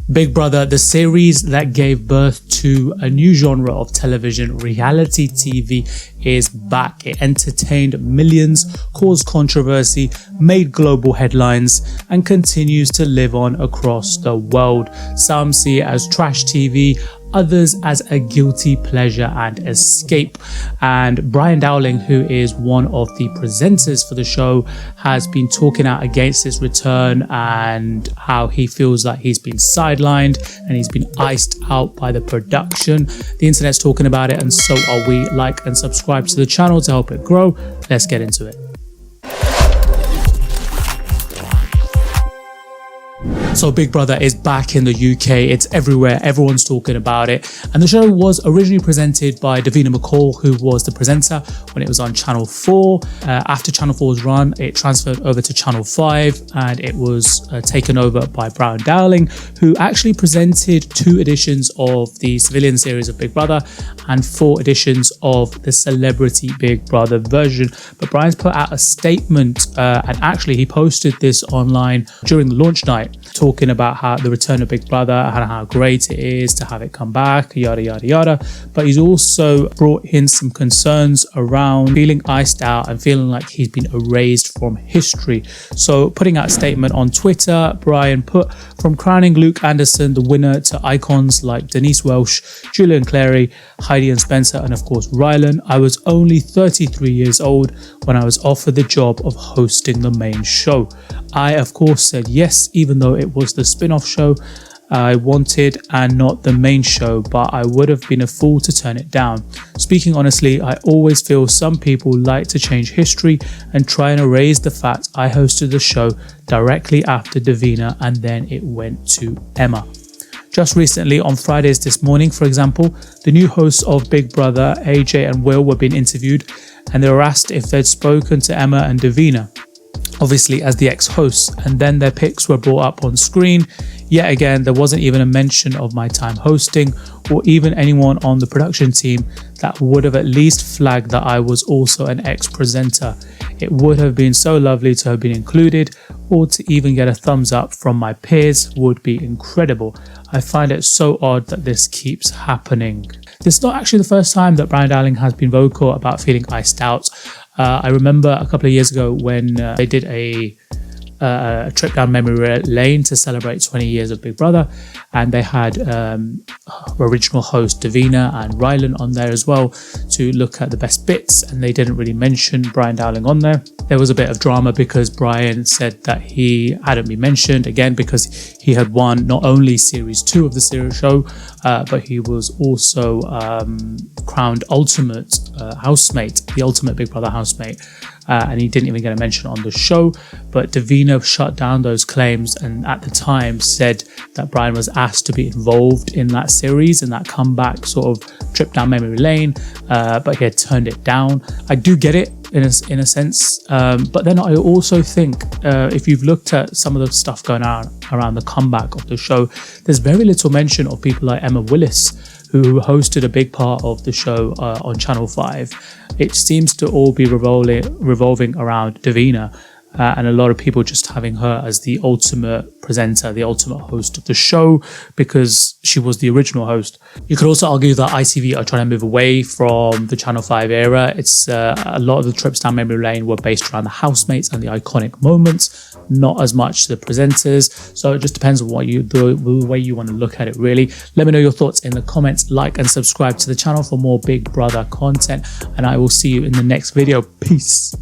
Big Brother, the series that gave birth to a new genre of television, reality TV, is back. It entertained millions, caused controversy, made global headlines, and continues to live on across the world. Some see it as trash TV, others as a guilty pleasure and escape. And Brian Dowling, who is one of the presenters for the show, has been talking out against its return and how he feels like he's been sidelined and he's been iced out by the production. The internet's talking about it, and so are we. Like and subscribe to the channel to help it grow. Let's get into it. So Big Brother is back in the UK. It's everywhere. Everyone's talking about it. And the show was originally presented by Davina McCall, who was the presenter when it was on Channel 4. After Channel 4's run, it transferred over to Channel 5 and it was taken over by Brian Dowling, who actually presented 2 editions of the civilian series of Big Brother and 4 editions of the Celebrity Big Brother version. But Brian's put out a statement and actually he posted this online during the launch night, talking about how the return of Big Brother and how great it is to have it come back, yada yada yada. But he's also brought in some concerns around feeling iced out and feeling like he's been erased from history. So putting out a statement on Twitter, Brian put, "From crowning Luke Anderson the winner to icons like Denise Welch, Julian Clary, Heidi and Spencer, and of course Rylan, I was only 33 years old when I was offered the job of hosting the main show. I of course said yes, even though it was the spin-off show I wanted and not the main show, but I would have been a fool to turn it down. Speaking honestly, I always feel some people like to change history and try and erase the fact I hosted the show directly after Davina and then it went to Emma." Just recently, on Fridays this morning, for example, the new hosts of Big Brother, AJ and Will, were being interviewed and they were asked if they'd spoken to Emma and Davina, obviously as the ex-hosts, and then their pics were brought up on screen. Yet again, there wasn't even a mention of my time hosting or even anyone on the production team that would have at least flagged that I was also an ex-presenter. It would have been so lovely to have been included, or to even get a thumbs up from my peers would be incredible. I find it so odd that this keeps happening. This is not actually the first time that Brian Dowling has been vocal about feeling iced out. I remember a couple of years ago when they did a trip down memory lane to celebrate 20 years of Big Brother, and they had original host Davina and Rylan on there as well to look at the best bits, and they didn't really mention Brian Dowling on there. There was a bit of drama because Brian said that he hadn't been mentioned, again because he had won not only series 2 of the series show, but he was also crowned ultimate housemate, the ultimate Big Brother housemate. And he didn't even get a mention on the show. But Davina shut down those claims and at the time said that Brian was asked to be involved in that series, in that comeback sort of trip down memory lane, but he had turned it down. I do get it in a sense, but then I also think if you've looked at some of the stuff going on around the comeback of the show, there's very little mention of people like Emma Willis, who hosted a big part of the show on Channel 5. It seems to all be revolving around Davina, and a lot of people just having her as the ultimate presenter, the ultimate host of the show, because she was the original host. You could also argue that ITV are trying to move away from the Channel 5 era. It's a lot of the trips down memory lane were based around the housemates and the iconic moments, not as much the presenters. So it just depends on the way you want to look at it, really. Let me know your thoughts in the comments. Like and subscribe to the channel for more Big Brother content, and I will see you in the next video. Peace.